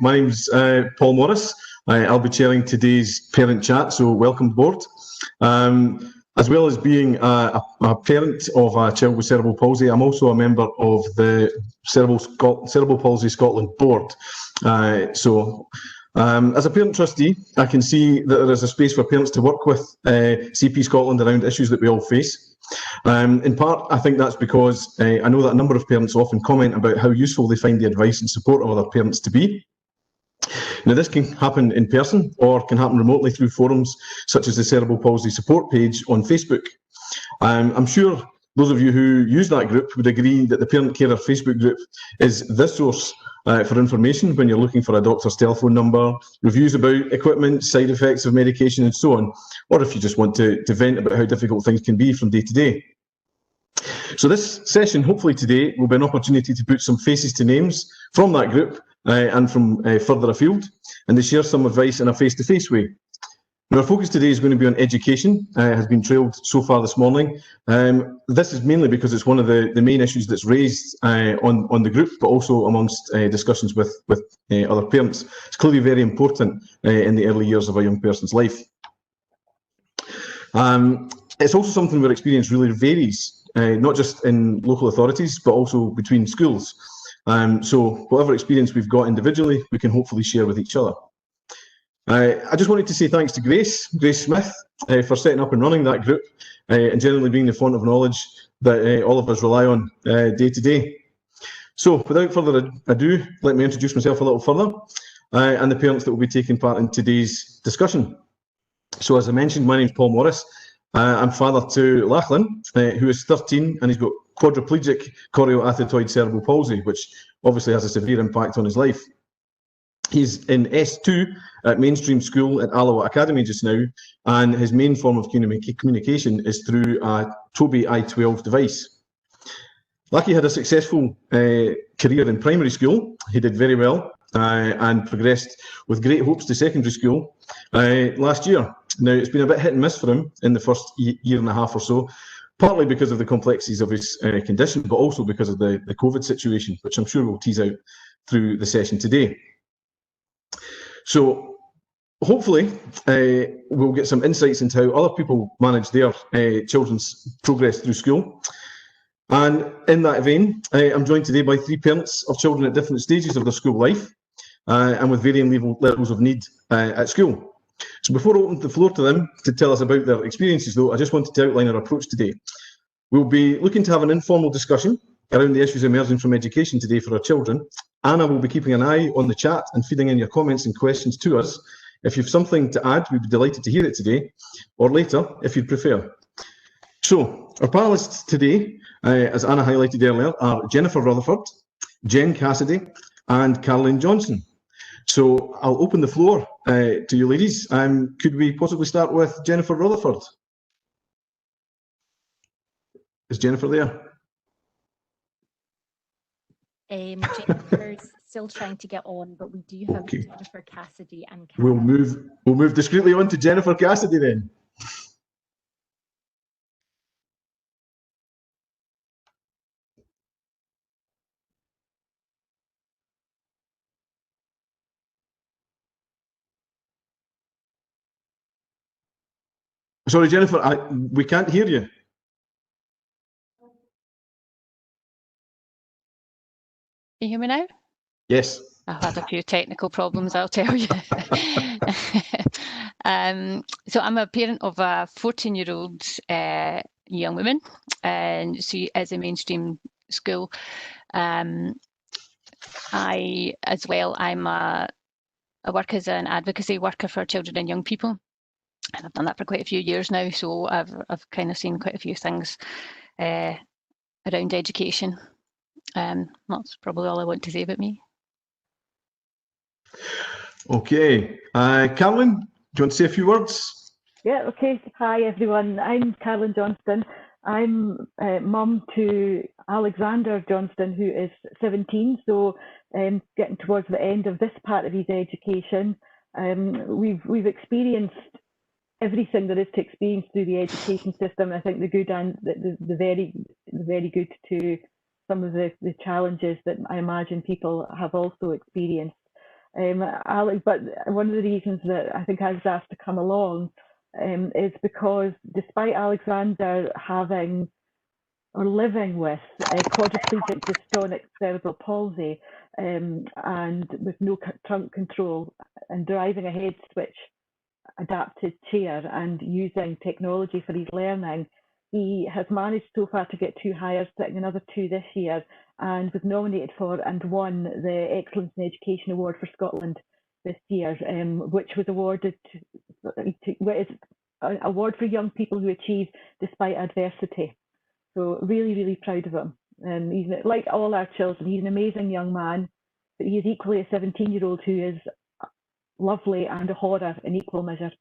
My name's Paul Morris. I'll be chairing today's parent chat, so welcome aboard. As well as being a parent of a child with cerebral palsy, I'm also a member of the Cerebral Palsy Scotland board. As a parent trustee, I can see that there is a space for parents to work with CP Scotland around issues that we all face. In part, I think that's because I know that a number of parents often comment about how useful they find the advice and support of other parents to be. Now, this can happen in person or can happen remotely through forums such as the Cerebral Palsy support page on Facebook. I'm sure those of you who use that group would agree that the Parent Carer Facebook group is the source for information when you're looking for a doctor's telephone number, reviews about equipment, side effects of medication and so on, or if you just want to vent about how difficult things can be from day to day. So this session, hopefully today, will be an opportunity to put some faces to names from that group and from further afield, and to share some advice in a face-to-face way. Now, our focus today is going to be on education, has been trailed so far this morning. This is mainly because it's one of the main issues that's raised on the group, but also amongst discussions with other parents. It's clearly very important in the early years of a young person's life. It's also something where experience really varies, not just in local authorities, but also between schools. So whatever experience we've got individually, we can hopefully share with each other. I just wanted to say thanks to Grace Smith, for setting up and running that group and generally being the font of knowledge that all of us rely on day to day. So without further ado, let me introduce myself a little further and the parents that will be taking part in today's discussion. So as I mentioned, my name is Paul Morris. I'm father to Lachlan, who is 13 and he's got quadriplegic chorioathetoid cerebral palsy, which obviously has a severe impact on his life. He's in S2 at mainstream school at Alloa Academy just now, and his main form of communication is through a Tobii i12 device. Lucky had a successful career in primary school. He did very well and progressed with great hopes to secondary school last year. Now, it's been a bit hit and miss for him in the first year and a half or so, partly because of the complexities of his condition, but also because of the COVID situation, which I'm sure we'll tease out through the session today. So hopefully we'll get some insights into how other people manage their children's progress through school. And in that vein, I'm joined today by 3 parents of children at different stages of their school life and with varying levels of need at school. So before I open the floor to them to tell us about their experiences, though, I just wanted to outline our approach today. We'll be looking to have an informal discussion around the issues emerging from education today for our children. Anna will be keeping an eye on the chat and feeding in your comments and questions to us. If you've something to add, we'd be delighted to hear it today, or later, if you'd prefer. So, our panellists today, as Anna highlighted earlier, are Jennifer Rutherford, Jen Cassidy, and Caroline Johnson. So, I'll open the floor to you ladies. Could we possibly start with Jennifer Rutherford? Is Jennifer there? Jennifer's still trying to get on, but we do have Jennifer Cassidy and Karen. We'll move discreetly on to Jennifer Cassidy then. Sorry, Jennifer, we can't hear you. Can you hear me now? Yes. I've had a few technical problems, I'll tell you. So I'm a parent of a 14-year-old young woman, and she is in mainstream school. I work as an advocacy worker for children and young people, and I've done that for quite a few years now. So I've kind of seen quite a few things around education. That's probably all I want to say about me. Okay, Caroline, do you want to say a few words? Yeah, okay. Hi everyone, I'm Caroline Johnston. I'm mum to Alexander Johnston, who is 17, so getting towards the end of this part of his education. We've experienced everything there is to experience through the education system. I think the good and the very good to some of the challenges that I imagine people have also experienced. Alex, but one of the reasons that I think I was asked to come along is because despite Alexander having or living with quadriplegic dystonic cerebral palsy and with no trunk control and driving a head switch adapted chair and using technology for his learning, he has managed so far to get 2 hires, sitting another 2 this year, and was nominated for and won the Excellence in Education Award for Scotland this year, which was awarded is an award for young people who achieve despite adversity. So really, really proud of him. And he's like all our children, he's an amazing young man, but he is equally a 17-year-old who is lovely and a horror in equal measure.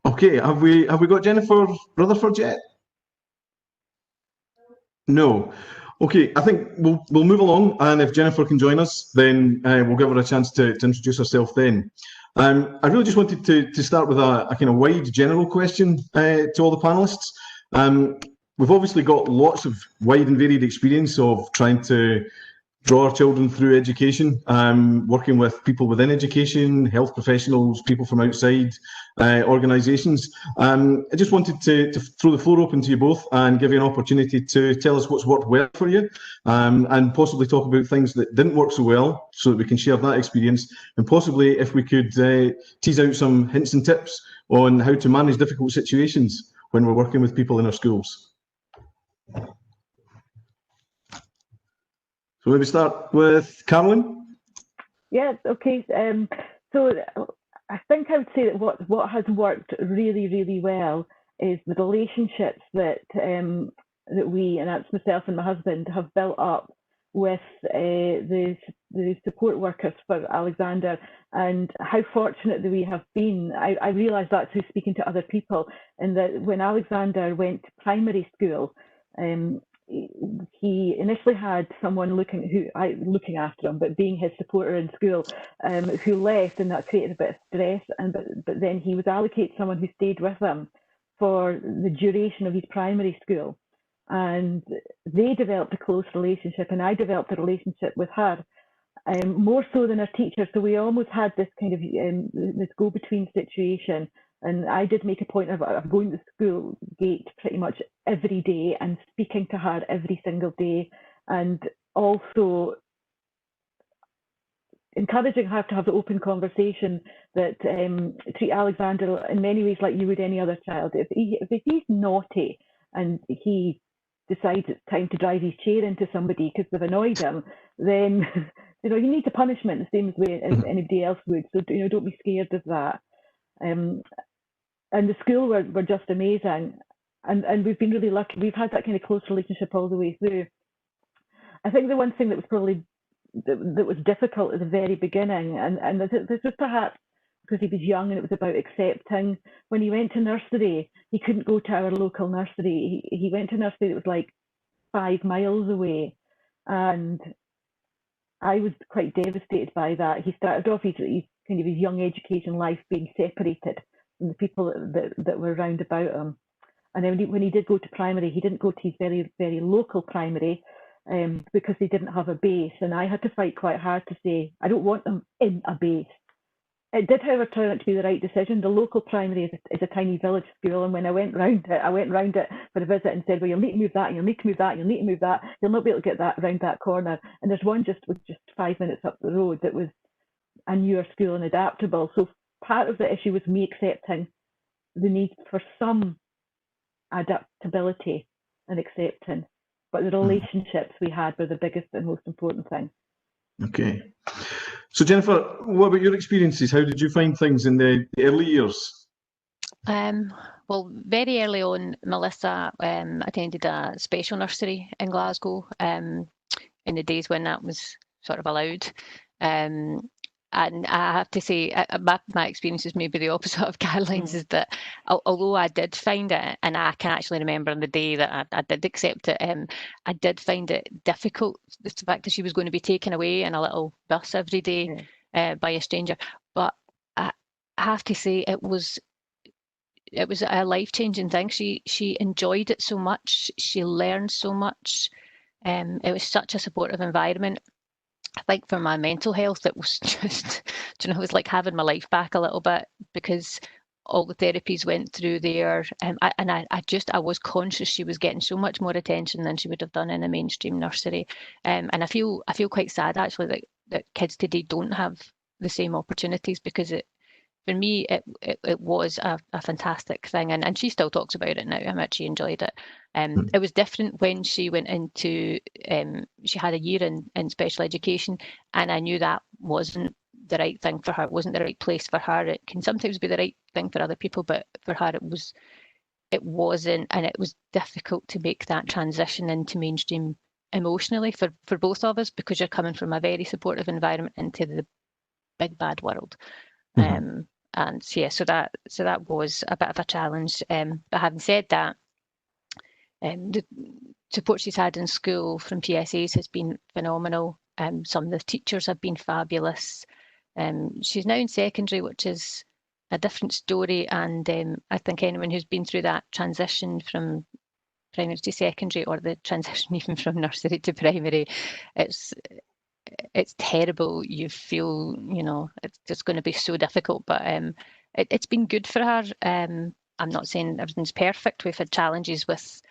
Okay, have we got Jennifer Rutherford yet? No. Okay, I think we'll move along, and if Jennifer can join us, then we'll give her a chance to introduce herself then. I really just wanted to start with a kind of wide general question to all the panelists. We've obviously got lots of wide and varied experience of trying to draw our children through education, working with people within education, health professionals, people from outside organisations. I just wanted to throw the floor open to you both and give you an opportunity to tell us what's worked well for you, and possibly talk about things that didn't work so well so that we can share that experience, and possibly if we could tease out some hints and tips on how to manage difficult situations when we're working with people in our schools. So maybe start with Carolyn. Yeah, okay. So I think I would say that what has worked really, really well is the relationships that we, and that's myself and my husband, have built up with the support workers for Alexander, and how fortunate that we have been. I realise that through speaking to other people, and that when Alexander went to primary school, he initially had someone looking after him, but being his supporter in school, who left, and that created a bit of stress. But then he was allocated someone who stayed with him for the duration of his primary school, and they developed a close relationship, and I developed a relationship with her, more so than our teacher. So we almost had this kind of this go-between situation. And I did make a point of going to the school gate pretty much every day and speaking to her every single day, and also encouraging her to have the open conversation that treat Alexander in many ways like you would any other child. If he's naughty and he decides it's time to drive his chair into somebody because they've annoyed him, then you need a punishment the same way as anybody else would. So don't be scared of that. And the school were just amazing, and we've been really lucky. We've had that kind of close relationship all the way through. I think the one thing that was probably that was difficult at the very beginning, and this was perhaps because he was young and it was about accepting. When he went to nursery, he couldn't go to our local nursery. He went to nursery that was like 5 miles away, and I was quite devastated by that. He started off his kind of his young education life being separated from the people that were around about him. And then when he did go to primary, he didn't go to his very, very local primary because they didn't have a base. And I had to fight quite hard to say, I don't want them in a base. It did, however, turn out to be the right decision. The local primary is a tiny village school, and when I went round it for a visit and said, well, you'll need to move that, you'll need to move that, you'll need to move that, you'll not be able to get that around that corner. And there's one just 5 minutes up the road that was a newer school and adaptable. So part of the issue was me accepting the need for some adaptability and acceptance, but the relationships we had were the biggest and most important thing. Okay. So Jennifer, what about your experiences? How did you find things in the early years? Well, very early on, Melissa attended a special nursery in Glasgow in the days when that was sort of allowed. And I have to say, my experience is maybe the opposite of Caroline's, is that although I did find it, and I can actually remember on the day that I did accept it, I did find it difficult, the fact that she was going to be taken away in a little bus every day by a stranger. But I have to say, it was a life-changing thing. She enjoyed it so much. She learned so much. It was such a supportive environment. I think for my mental health, it was just, it was like having my life back a little bit, because all the therapies went through there. I was conscious she was getting so much more attention than she would have done in a mainstream nursery. And I feel quite sad actually that kids today don't have the same opportunities, because for me, it was a fantastic thing, and she still talks about it now, how much she enjoyed it. It was different when she went into, she had a year in special education, and I knew that wasn't the right thing for her. It wasn't the right place for her. It can sometimes be the right thing for other people, but for her it wasn't, and it was difficult to make that transition into mainstream emotionally for both of us, because you're coming from a very supportive environment into the big bad world. And yeah, so that was a bit of a challenge. But having said that, the support she's had in school from PSAs has been phenomenal. Some of the teachers have been fabulous. She's now in secondary, which is a different story. And I think anyone who's been through that transition from primary to secondary, or the transition even from nursery to primary, it's terrible. You feel, it's just going to be so difficult, but it's been good for her. I'm not saying everything's perfect. We've had challenges with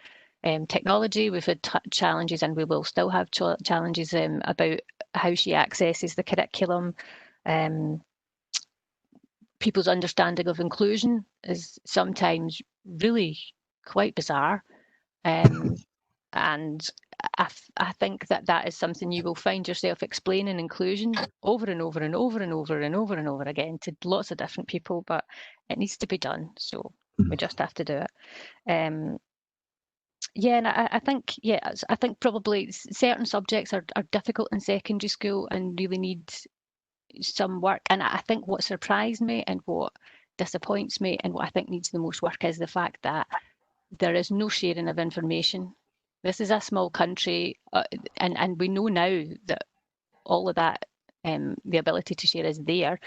technology, we've had challenges, and we will still have challenges about how she accesses the curriculum. People's understanding of inclusion is sometimes really quite bizarre. And I think that is something you will find yourself explaining inclusion over and over and over and over and over and over again to lots of different people, but it needs to be done. So we just have to do it. And I think probably certain subjects are difficult in secondary school and really need some work. And I think what surprised me and what disappoints me and what I think needs the most work is the fact that there is no sharing of information. This is a small country, and we know now that all of that, the ability to share is there.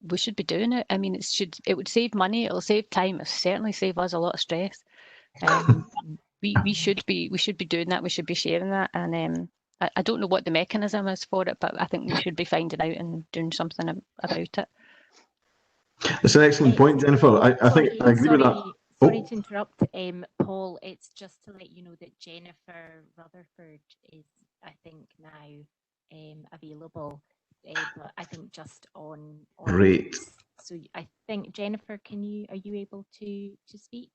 We should be doing it. I mean, it would save money, it'll save time, it'll certainly save us a lot of stress. We should be doing that. We should be sharing that, and I don't know what the mechanism is for it, but I think we should be finding out and doing something about it. That's an excellent point, Jennifer. I think I agree with that. Sorry to interrupt, Paul. It's just to let you know that Jennifer Rutherford is, I think, now available, but I think just on. Great. So I think, Jennifer, are you able to speak?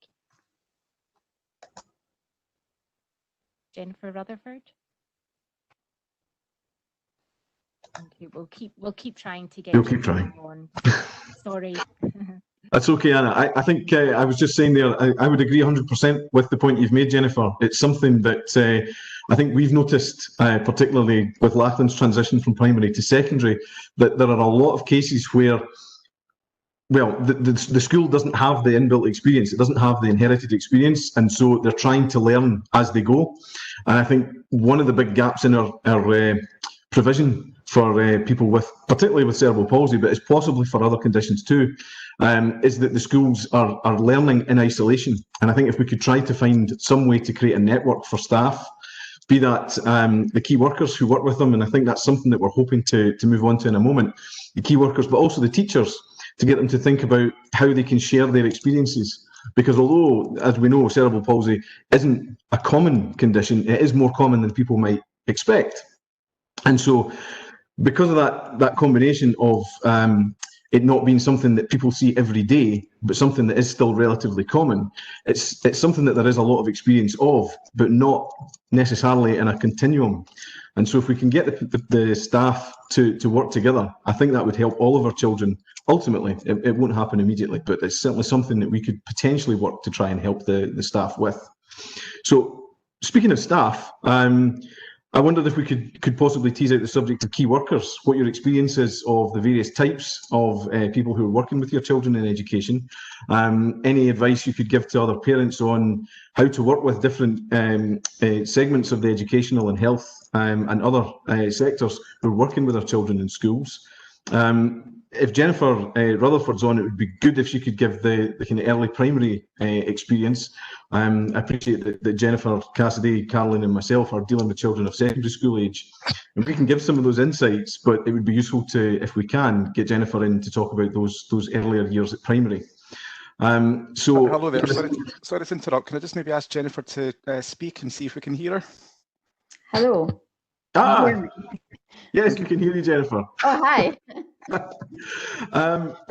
Jennifer Rutherford. Okay, we'll keep trying to get. We'll keep trying. On. Sorry. That's okay, Anna. I think I was just saying there, I would agree 100% with the point you've made, Jennifer. It's something that I think we've noticed, particularly with Lachlan's transition from primary to secondary, that there are a lot of cases where, well, the school doesn't have the inbuilt experience, it doesn't have the inherited experience, and so they're trying to learn as they go. And I think one of the big gaps in our provision for people particularly with cerebral palsy, but it's possibly for other conditions too, is that the schools are learning in isolation. And I think if we could try to find some way to create a network for staff, be that the key workers who work with them, and I think that's something that we're hoping to move on to in a moment, the key workers, but also the teachers, to get them to think about how they can share their experiences. Because although, as we know, cerebral palsy isn't a common condition, it is more common than people might expect. And so, because of that combination of it not being something that people see every day, but something that is still relatively common, it's something that there is a lot of experience of, but not necessarily in a continuum. And so if we can get the staff to work together, I think that would help all of our children. Ultimately, it won't happen immediately, but it's certainly something that we could potentially work to try and help the staff with. So speaking of staff, I wondered if we could possibly tease out the subject of key workers, what your experience is of the various types of people who are working with your children in education, any advice you could give to other parents on how to work with different segments of the educational and health and other sectors who are working with our children in schools. if Jennifer Rutherford's on, it would be good if she could give the kind of early primary experience. I appreciate that Jennifer, Cassidy, Caroline and myself are dealing with children of secondary school age, and we can give some of those insights, but it would be useful to, if we can, get Jennifer in to talk about those earlier years at primary. Hello there, sorry to interrupt. Can I just maybe ask Jennifer to speak and see if we can hear her? Hello. Yes, we can hear you, Jennifer. Oh, hi.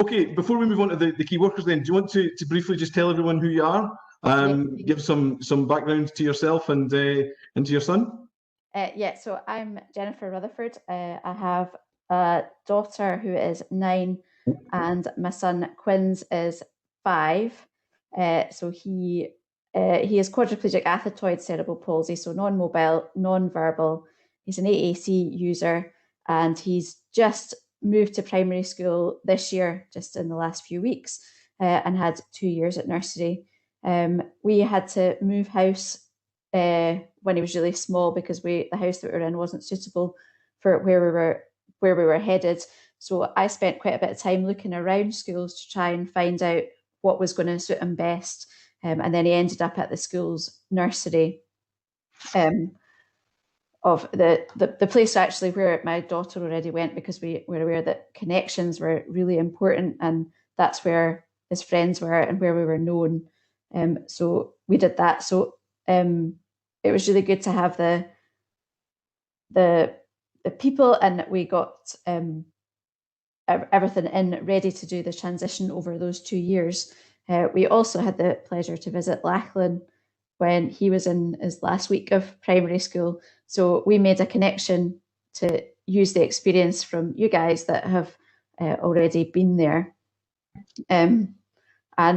Okay, before we move on to the key workers then, do you want to briefly just tell everyone who you are? Give some background to yourself and to your son? Yeah, so I'm Jennifer Rutherford. I have a daughter who is 9 and my son Quinns is 5. So he has quadriplegic athetoid cerebral palsy, so non-mobile, non-verbal. He's an AAC user and he's just moved to primary school this year, just in the last few weeks, and had 2 years at nursery. We had to move house when he was really small because the house that we were in wasn't suitable for where we were headed. So I spent quite a bit of time looking around schools to try and find out what was going to suit him best. And then he ended up at the school's nursery. Of the place actually where my daughter already went, because we were aware that connections were really important and that's where his friends were and where we were known. So we did that. So it was really good to have the people, and we got everything in ready to do the transition over those 2 years. We also had the pleasure to visit Lachlan when he was in his last week of primary school. So we made a connection to use the experience from you guys that have already been there. And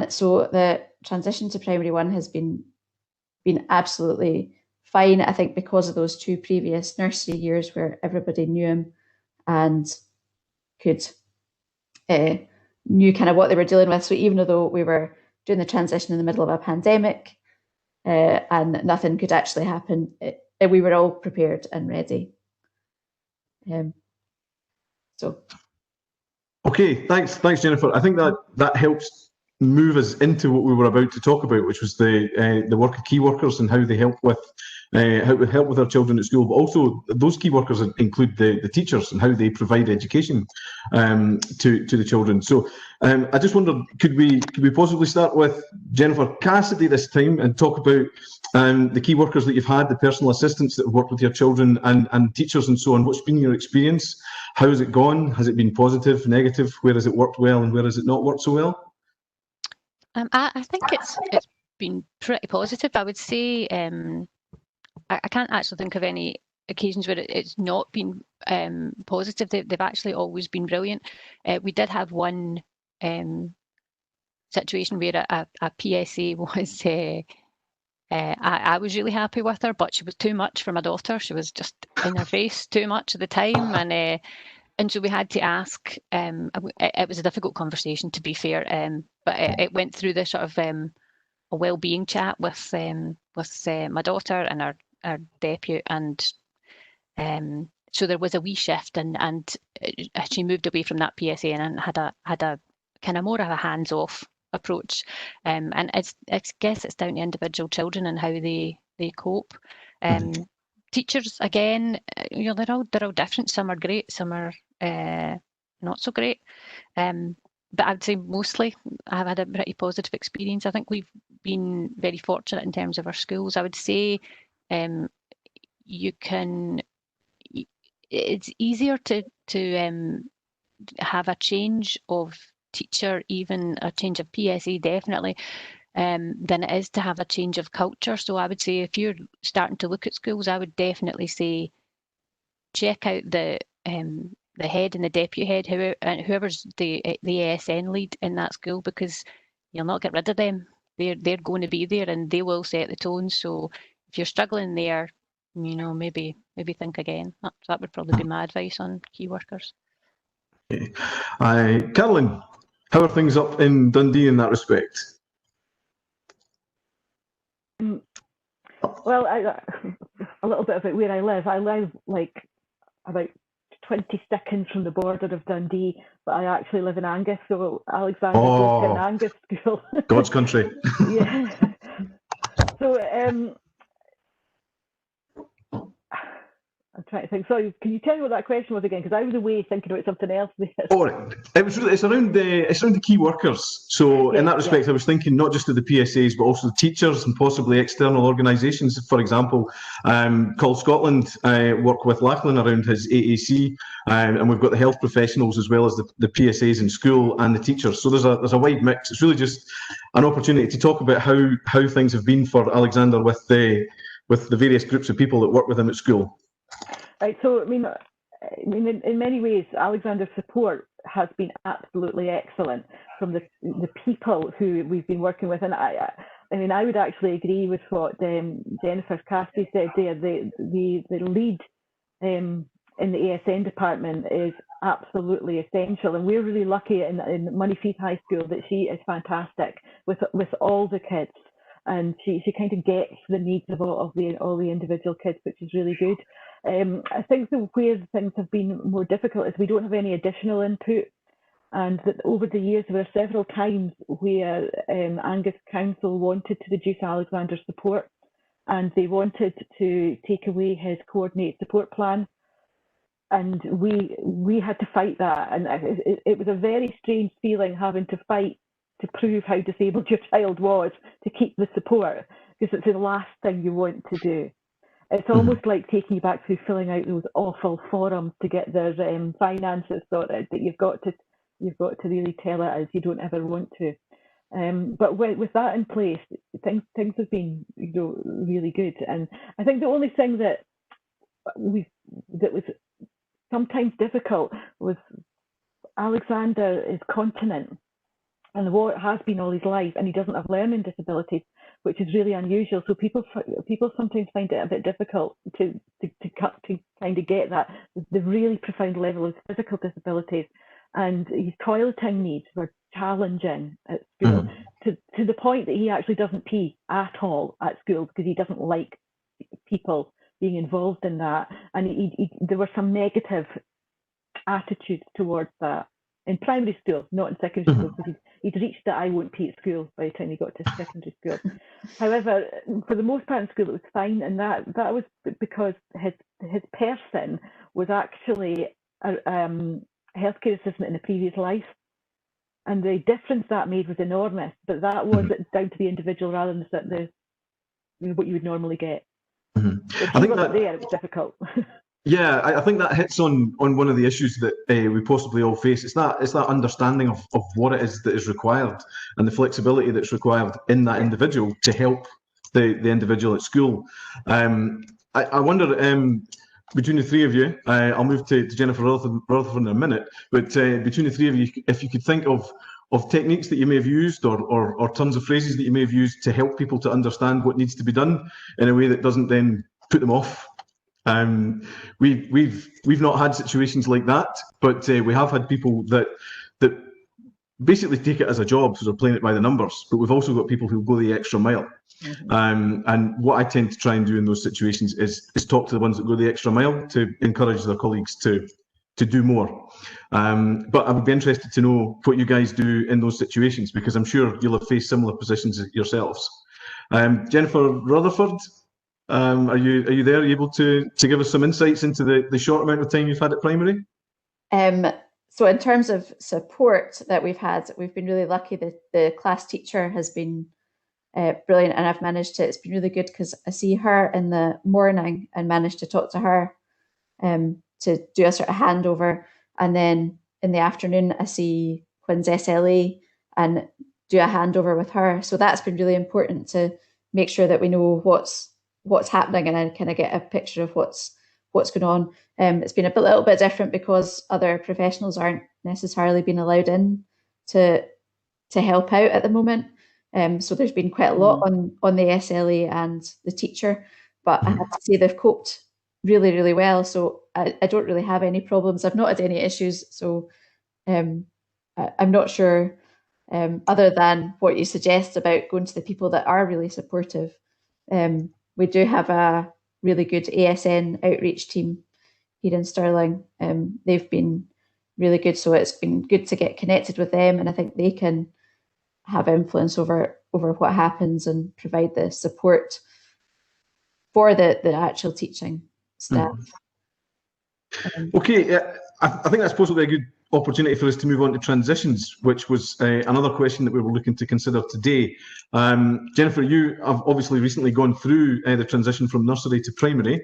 so the transition to primary 1 has been absolutely fine, I think, because of those 2 previous nursery years where everybody knew him and could knew kind of what they were dealing with. So even though we were doing the transition in the middle of a pandemic and nothing could actually happen, we were all prepared and ready. Okay, thanks, Jennifer. I think that helps move us into what we were about to talk about, which was the work of key workers and how they help with our children at school. But also, those key workers include the teachers and how they provide education to the children. So I just wondered, could we possibly start with Jennifer Cassidy this time and talk about the key workers that you've had, the personal assistants that have worked with your children and teachers and so on. What's been your experience? How has it gone? Has it been positive, negative? Where has it worked well and where has it not worked so well? I think it's been pretty positive. I would say I can't actually think of any occasions where it's not been positive. They've actually always been brilliant. We did have one situation where a PSA was I was really happy with her, but she was too much for my daughter. She was just in her face too much of the time, and so we had to ask. It was a difficult conversation, to be fair, but it went through the sort of a well-being chat with my daughter and our deputy, and so there was a wee shift, and she moved away from that PSA and had a kind of more of a hands-off approach, and I guess it's down to individual children and how they cope. Teachers, again, they're all different. Some are great, some are not so great. But I'd say mostly I've had a pretty positive experience. I think we've been very fortunate in terms of our schools. I would say it's easier to have a change of teacher, even a change of PSE, definitely, than it is to have a change of culture. So I would say if you're starting to look at schools, I would definitely say check out the head and the deputy head, whoever's the ASN lead in that school, because you'll not get rid of them. They're going to be there and they will set the tone. So if you're struggling there, maybe think again. That would probably be my advice on key workers. Caroline, how are things up in Dundee in that respect? Well, a little bit about where I live. I live like about 20 seconds from the border of Dundee, but I actually live in Angus, so Alexander goes to an Angus school. God's country. Yeah. So I'm trying to think. Sorry, can you tell me what that question was again? Because I was away thinking about something else there. Oh, it's around the key workers. So in that respect, I was thinking not just of the PSAs, but also the teachers and possibly external organisations. For example, Call Scotland work with Lachlan around his AAC, and we've got the health professionals as well as the PSAs in school and the teachers. So there's a wide mix. It's really just an opportunity to talk about how things have been for Alexander with the various groups of people that work with him at school. Right. So I mean, in many ways, Alexander's support has been absolutely excellent from the people who we've been working with, and I mean, I would actually agree with what Jennifer Cassidy said there. The lead in the ASN department is absolutely essential, and we're really lucky in Moneyfeed High School that she is fantastic with all the kids, and she kind of gets the needs of all the individual kids, which is really good. I think where things have been more difficult is we don't have any additional input, and that over the years there were several times where Angus Council wanted to reduce Alexander's support, and they wanted to take away his coordinated support plan, and we had to fight that, and it was a very strange feeling having to fight to prove how disabled your child was to keep the support, because it's the last thing you want to do. It's almost like taking you back through filling out those awful forums to get their finances sorted, that you've got to really tell it as you don't ever want to. But with that in place, things have been really good. And I think the only thing that was sometimes difficult was Alexander is continent, and what has been all his life, and he doesn't have learning disabilities, which is really unusual. So people sometimes find it a bit difficult to kind of get that the really profound level of physical disabilities, and his toileting needs were challenging at school to the point that he actually doesn't pee at all at school because he doesn't like people being involved in that, and there were some negative attitudes towards that in primary school, not in secondary school, because he'd reached that I won't pee at school by the time he got to secondary school. However, for the most part in school, it was fine, and that was because his person was actually a healthcare assistant in a previous life, and the difference that made was enormous. But that was down to the individual rather than what you would normally get. If he wasn't there, it was difficult. Yeah, I think that hits on one of the issues that we possibly all face. It's that understanding of what it is that is required and the flexibility that's required in that individual to help the individual at school. I wonder, between the three of you, I'll move to Jennifer Rutherford in a minute, but between the three of you, if you could think of techniques that you may have used or tons of phrases that you may have used to help people to understand what needs to be done in a way that doesn't then put them off. We've not had situations like that, but we have had people that basically take it as a job, so they're playing it by the numbers. But we've also got people who go the extra mile. And what I tend to try and do in those situations is talk to the ones that go the extra mile to encourage their colleagues to do more. But I would be interested to know what you guys do in those situations, because I'm sure you'll have faced similar positions yourselves. Jennifer Rutherford, are you there? Are you able to give us some insights into the short amount of time you've had at primary? So in terms of support that we've had, we've been really lucky that the class teacher has been brilliant, and I've managed to, it's been really good because I see her in the morning and managed to talk to her to do a sort of handover, and then in the afternoon I see Quinn's SLA and do a handover with her. So that's been really important to make sure that we know what's happening and then kind of get a picture of what's going on. It's been a little bit different because other professionals aren't necessarily being allowed in to help out at the moment. So there's been quite a lot on the SLA and the teacher, but I have to say they've coped really, really well. So I don't really have any problems. I've not had any issues. So I'm not sure, other than what you suggest about going to the people that are really supportive. We do have a really good ASN outreach team here in Stirling. They've been really good, so it's been good to get connected with them, and I think they can have influence over what happens and provide the support for the actual teaching staff. Okay, I think that's possibly a good opportunity for us to move on to transitions, which was another question that we were looking to consider today. Jennifer, you have obviously recently gone through the transition from nursery to primary.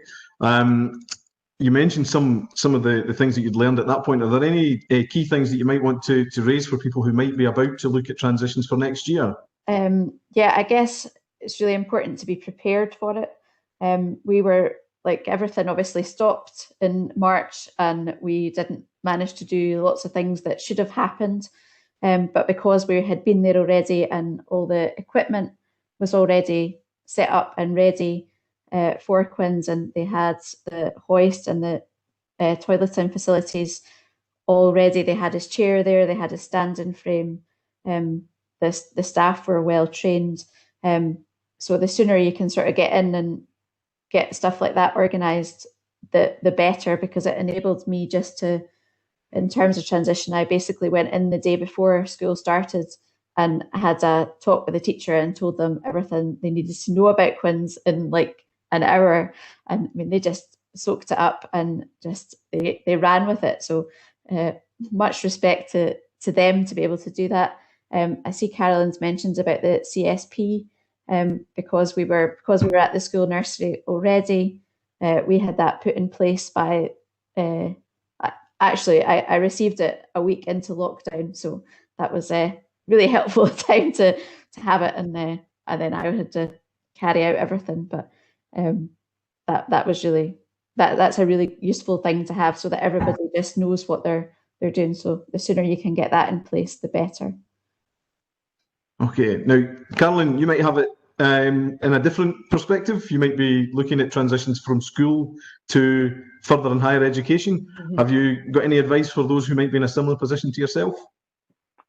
You mentioned some of the things that you'd learned at that point. Are there any key things that you might want to raise for people who might be about to look at transitions for next year? Yeah, I guess it's really important to be prepared for it. We were, like everything, obviously stopped in March, and we didn't manage to do lots of things that should have happened. But because we had been there already and all the equipment was already set up and ready for Quins, and they had the hoist and the toileting facilities all ready. They had his chair there, they had his standing frame. The staff were well trained. So the sooner you can sort of get in and get stuff like that organised, the better, because it enabled me just to, in terms of transition, I basically went in the day before school started and had a talk with the teacher and told them everything they needed to know about Quins in like an hour. And I mean, they just soaked it up and just they ran with it. So much respect to them to be able to do that. I see Carolyn's mentions about the CSP. Because we were at the school nursery already, we had that put in place by. Actually, I received it a week into lockdown, so that was a really helpful time to have it, and then I had to carry out everything. But that was really that's a really useful thing to have, so that everybody just knows what they're doing. So the sooner you can get that in place, the better. Okay, now, Carolyn, you might have it in a different perspective. You might be looking at transitions from school to further and higher education. Mm-hmm. Have you got any advice for those who might be in a similar position to yourself?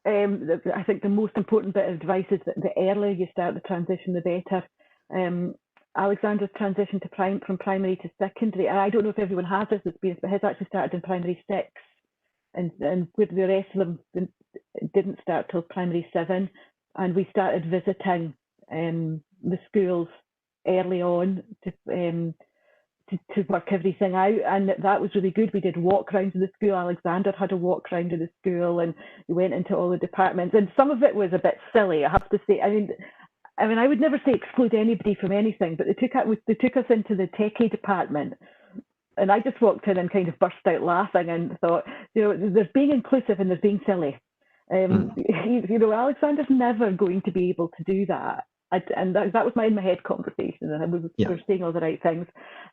I think the most important bit of advice is that the earlier you start the transition, the better. Alexander's transition from primary to secondary, and I don't know if everyone has this experience, but his actually started in primary 6, and with the rest of them didn't start till primary 7. And we started visiting the schools early on to work everything out, and that was really good. We did walk rounds of the school. Alexander had a walk round of the school, and we went into all the departments. And some of it was a bit silly, I have to say. I mean, I would never say exclude anybody from anything, but they took us into the techie department, and I just walked in and kind of burst out laughing and thought, there's being inclusive and there's being silly. Alexander's never going to be able to do that. And that was my in my head conversation, and we were saying all the right things.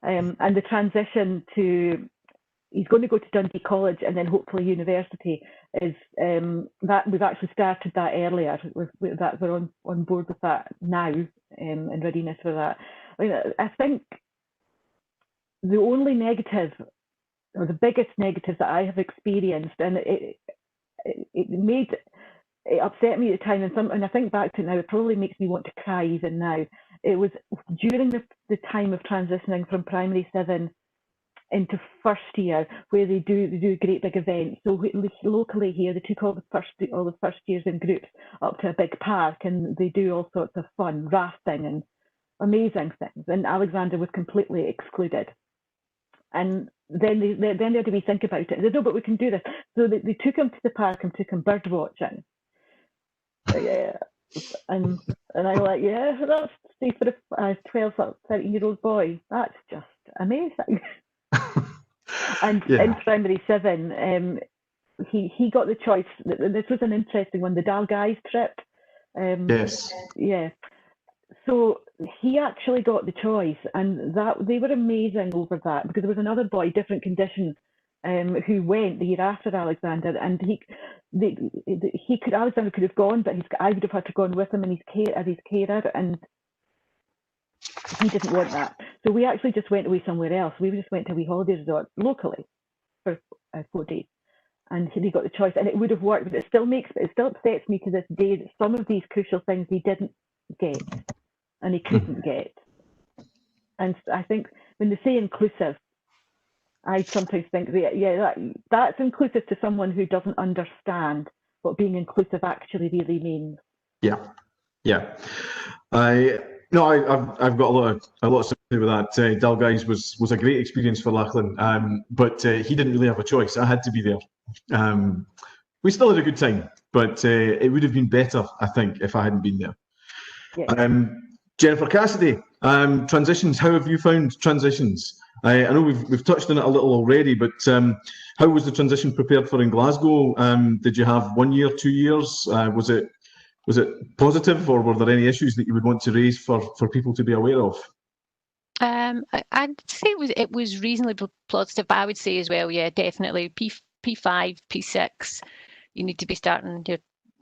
And the transition to, he's going to go to Dundee College and then hopefully university, is that we've actually started that earlier. We're on board with that now, and readiness for that. I think the only negative, or the biggest negative that I have experienced, and it upset me at the time, and I think back to it now, it probably makes me want to cry even now. It was during the time of transitioning from primary 7 into first year, where they do great big events. So locally here, they took all the first years in groups up to a big park, and they do all sorts of fun, rafting and amazing things. And Alexander was completely excluded. And then they had to think about it. They said, no, but we can do this. So they took him to the park and took him bird watching. Yeah, and I'm like, yeah, that's for a 12, 13-year-old boy. That's just amazing. And in primary 7, he got the choice. This was an interesting one, the Dalguise trip. Yes. Yeah. So he actually got the choice, and that they were amazing over that, because there was another boy, different condition, who went the year after Alexander, and Alexander could have gone, but I would have had to go with him as his carer, and he didn't want that. So we actually just went away somewhere else. We just went to a wee holiday resort locally for 4 days, and he got the choice, and it would have worked. But it still upsets me to this day that some of these crucial things he didn't get, and he couldn't get. And I think when they say inclusive, I sometimes think that's inclusive to someone who doesn't understand what being inclusive actually really means. Yeah, yeah. I've got a lot of sympathy with that. Dalguise was a great experience for Lachlan, but he didn't really have a choice. I had to be there. We still had a good time, but it would have been better, I think, if I hadn't been there. Yeah. Jennifer Cassidy, transitions. How have you found transitions? I know we've touched on it a little already, but how was the transition prepared for in Glasgow? Did you have 1 year, 2 years? Was it positive, or were there any issues that you would want to raise for people to be aware of? I'd say it was reasonably positive. I would say as well, yeah, definitely P5, P6. You need to be starting your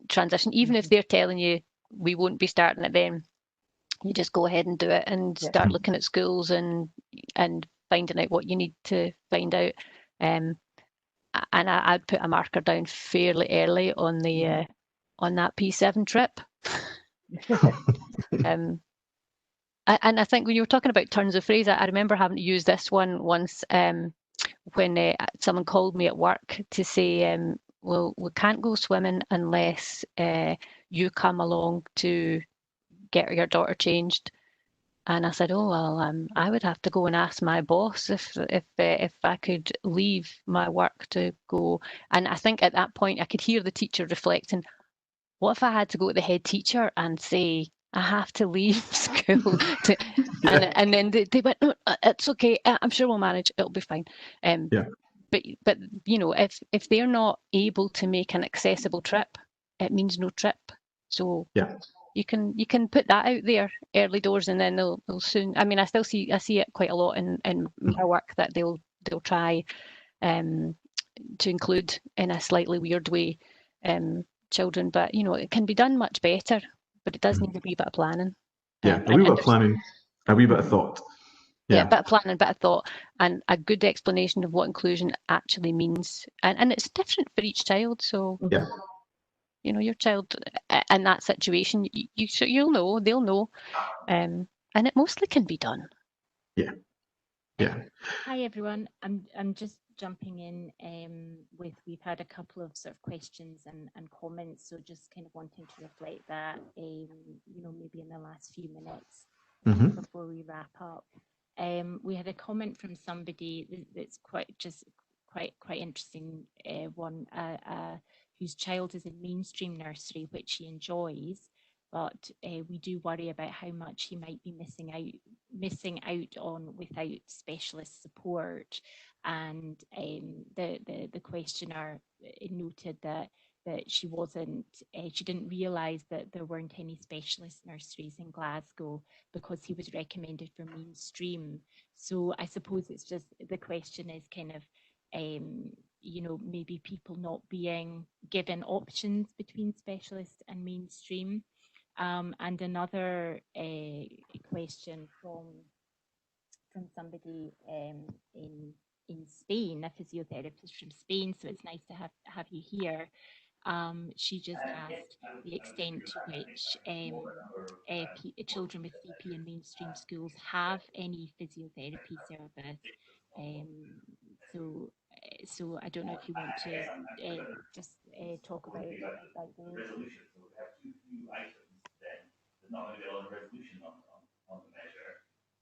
transition, even if they're telling you we won't be starting it then. You just go ahead and do it and start looking at schools and finding out what you need to find out. And I'd put a marker down fairly early on the on that P7 trip. And I think when you were talking about turns of phrase, I remember having to use this one once when someone called me at work to say, well, we can't go swimming unless you come along to get your daughter changed. And I said, oh, well, I would have to go and ask my boss if I could leave my work to go. And I think at that point I could hear the teacher reflecting, what if I had to go to the head teacher and say, I have to leave school? And then they went, no, it's okay. I'm sure we'll manage. It'll be fine. But you know, if they're not able to make an accessible trip, it means no trip. So you can put that out there early doors, and then they'll soon. I mean, I see it quite a lot in my work that they'll try to include in a slightly weird way children, but you know, it can be done much better. But it does need a wee bit of planning. A wee bit of planning, a wee bit of thought. Yeah, a bit of planning, a bit of thought, and a good explanation of what inclusion actually means. And it's different for each child. So, you know, your child in that situation, you'll know, they'll know, and it mostly can be done. Yeah. Hi everyone. I'm just jumping in we've had a couple of sort of questions and comments, so just kind of wanting to reflect that you know, maybe in the last few minutes before we wrap up. We had a comment from somebody that's quite interesting, one whose child is in mainstream nursery, which he enjoys, but we do worry about how much he might be missing out on without specialist support. And the questioner noted that she didn't realise that there weren't any specialist nurseries in Glasgow because he was recommended for mainstream. So I suppose it's just, the question is kind of you know, maybe people not being given options between specialist and mainstream. And another question from somebody in Spain, a physiotherapist from Spain. So it's nice to have you here. She just asked the extent to which children with CP in mainstream schools have any physiotherapy service. So I don't know if you want to just talk about those.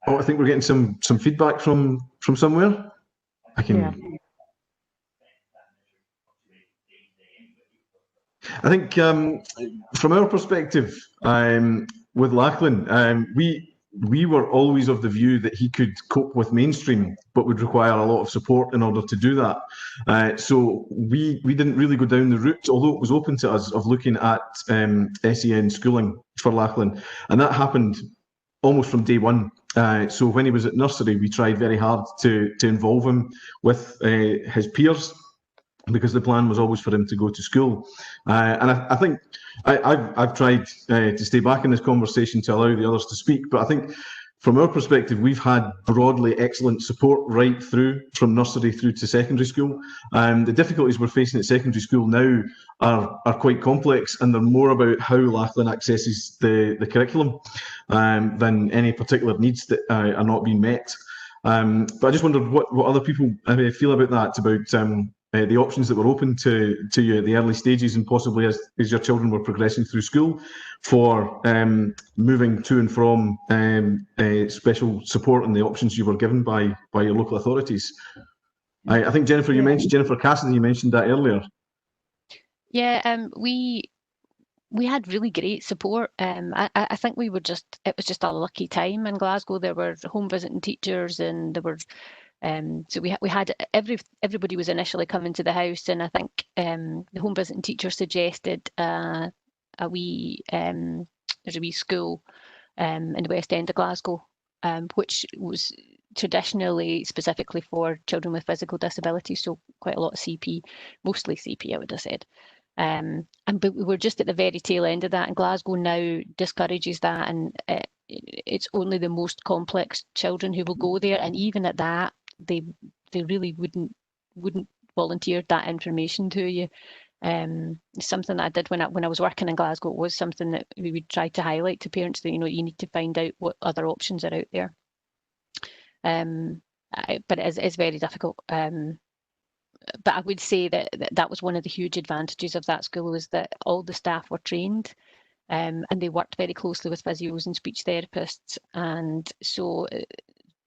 Oh, I think we're getting some feedback from somewhere. I think from our perspective, with Lachlan, we were always of the view that he could cope with mainstream, but would require a lot of support in order to do that. So we didn't really go down the route, although it was open to us, of looking at SEN schooling for Lachlan, and that happened almost from day one. So when he was at nursery, we tried very hard to involve him with his peers, because the plan was always for him to go to school. And I think I've tried to stay back in this conversation to allow the others to speak, but I think from our perspective, we've had broadly excellent support right through, from nursery through to secondary school. The difficulties we're facing at secondary school now are quite complex, and they're more about how Lachlan accesses the curriculum than any particular needs that are not being met. But I just wondered what other people feel about that, about the options that were open to you at the early stages, and possibly as your children were progressing through school, for moving to and from special support, and the options you were given by your local authorities. I think Jennifer, Jennifer Cassidy, you mentioned that earlier. Yeah, we had really great support. I think it was just a lucky time in Glasgow. There were home visiting teachers, and there were so we had everybody was initially coming to the house, and I think the home visiting teacher suggested there's a wee school in the West End of Glasgow, which was traditionally specifically for children with physical disabilities, so quite a lot of CP, mostly CP, I would have said. But we were just at the very tail end of that, and Glasgow now discourages that, and it's only the most complex children who will go there, and even at that, they really wouldn't volunteer that information to you. Something that I did when I was working in Glasgow, it was something that we would try to highlight to parents, that you need to find out what other options are out there. But it is very difficult. But I would say that was one of the huge advantages of that school, is that all the staff were trained, and they worked very closely with physios and speech therapists, and so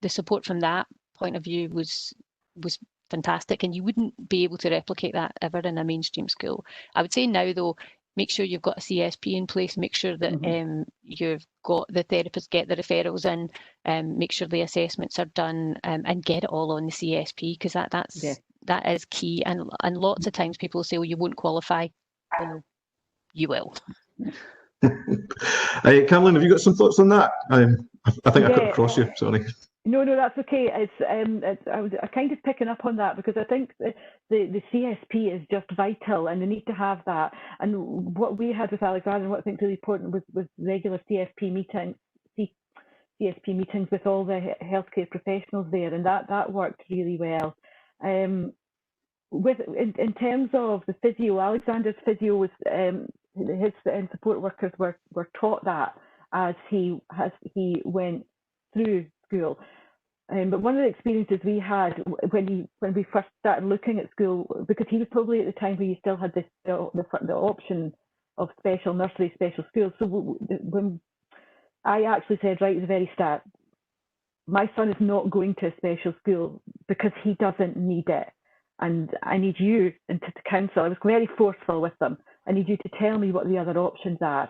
the support from that point of view was fantastic, and you wouldn't be able to replicate that ever in a mainstream school. I would say now, though, make sure you've got a CSP in place, make sure that you've got the therapists get the referrals in, make sure the assessments are done, and get it all on the CSP, because that is key. And lots of times people say, "Oh, you won't qualify." Well, you will. Caroline, have you got some thoughts on that? I think I cut across you. Sorry. No, that's okay. I was kind of picking up on that, because I think the CSP is just vital, and they need to have that. And what we had with Alexander, and what I think really important, was regular CSP meetings with all the healthcare professionals there, and that worked really well. In terms of the physio, Alexander's physio was his support workers were taught that as he went through school. But one of the experiences we had when we first started looking at school, because he was probably at the time where you still had the option of special nursery, special schools. So when I actually said right at the very start, my son is not going to a special school because he doesn't need it, and I need you to counsel. I was very forceful with them. I need you to tell me what the other options are.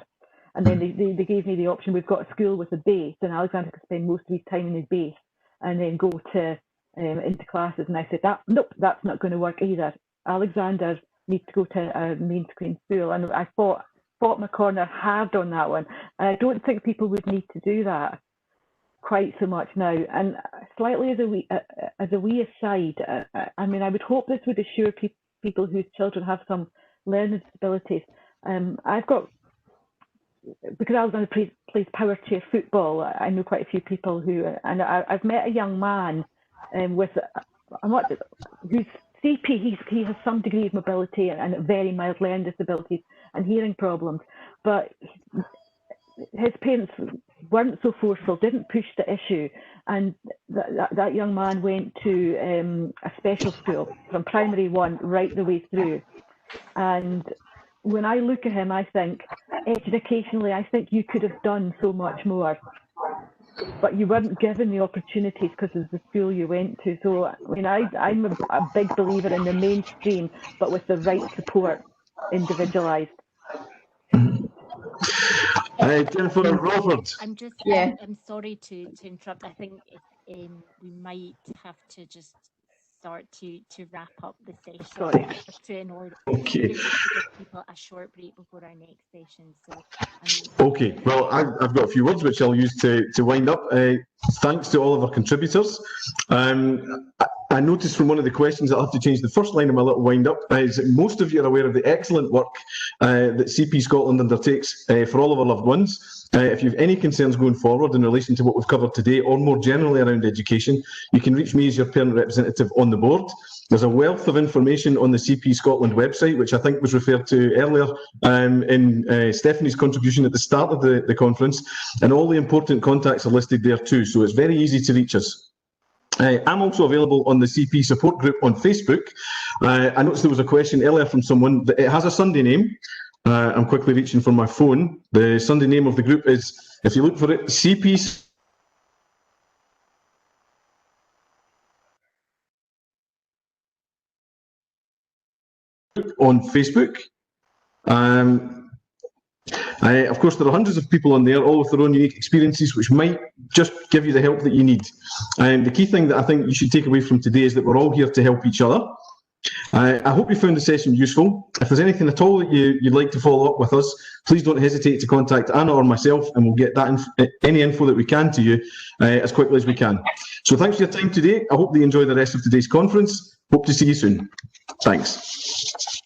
And then they gave me the option. We've got a school with a base, and Alexander could spend most of his time in his base and then go to into classes. And I said, nope, that's not going to work either. Alexander needs to go to a mainstream school. And I fought my corner hard on that one. And I don't think people would need to do that quite so much now. And slightly as a wee aside, I mean, I would hope this would assure people whose children have some learning disabilities. I've got, because Alexander plays power chair football, I know quite a few people who, and I've met a young man who's CP. He has some degree of mobility and very mild learning disabilities and hearing problems, but his parents weren't so forceful, didn't push the issue, and that young man went to a special school from primary 1 right the way through. And when I look at him, I think, educationally, I think you could have done so much more, but you weren't given the opportunities because of the school you went to. So, I mean, I'm a big believer in the mainstream, but with the right support, individualised. Jennifer Robert. I'm sorry to interrupt. I think we might have to just start to wrap up the session. Sorry. In order Okay. to give people a short break before our next session. So. Okay. Well, I've got a few words which I'll use to wind up. Thanks to all of our contributors. I noticed from one of the questions I'll have to change the first line of my little wind up is that most of you are aware of the excellent work that CP Scotland undertakes for all of our loved ones. If you have any concerns going forward in relation to what we've covered today, or more generally around education, you can reach me as your parent representative on the board. There's a wealth of information on the CP Scotland website, which I think was referred to earlier in Stephanie's contribution at the start of the conference, and all the important contacts are listed there too, so it's very easy to reach us. I'm also available on the CP support group on Facebook. I noticed there was a question earlier from someone. It has a Sunday name. I'm quickly reaching for my phone. The Sunday name of the group is, if you look for it, CP on Facebook. Of course, there are hundreds of people on there, all with their own unique experiences, which might just give you the help that you need. The key thing that I think you should take away from today is that we're all here to help each other. I hope you found the session useful. If there's anything at all that you'd like to follow up with us, please don't hesitate to contact Anna or myself, and we'll get that any info that we can to you as quickly as we can. So thanks for your time today. I hope that you enjoy the rest of today's conference. Hope to see you soon. Thanks.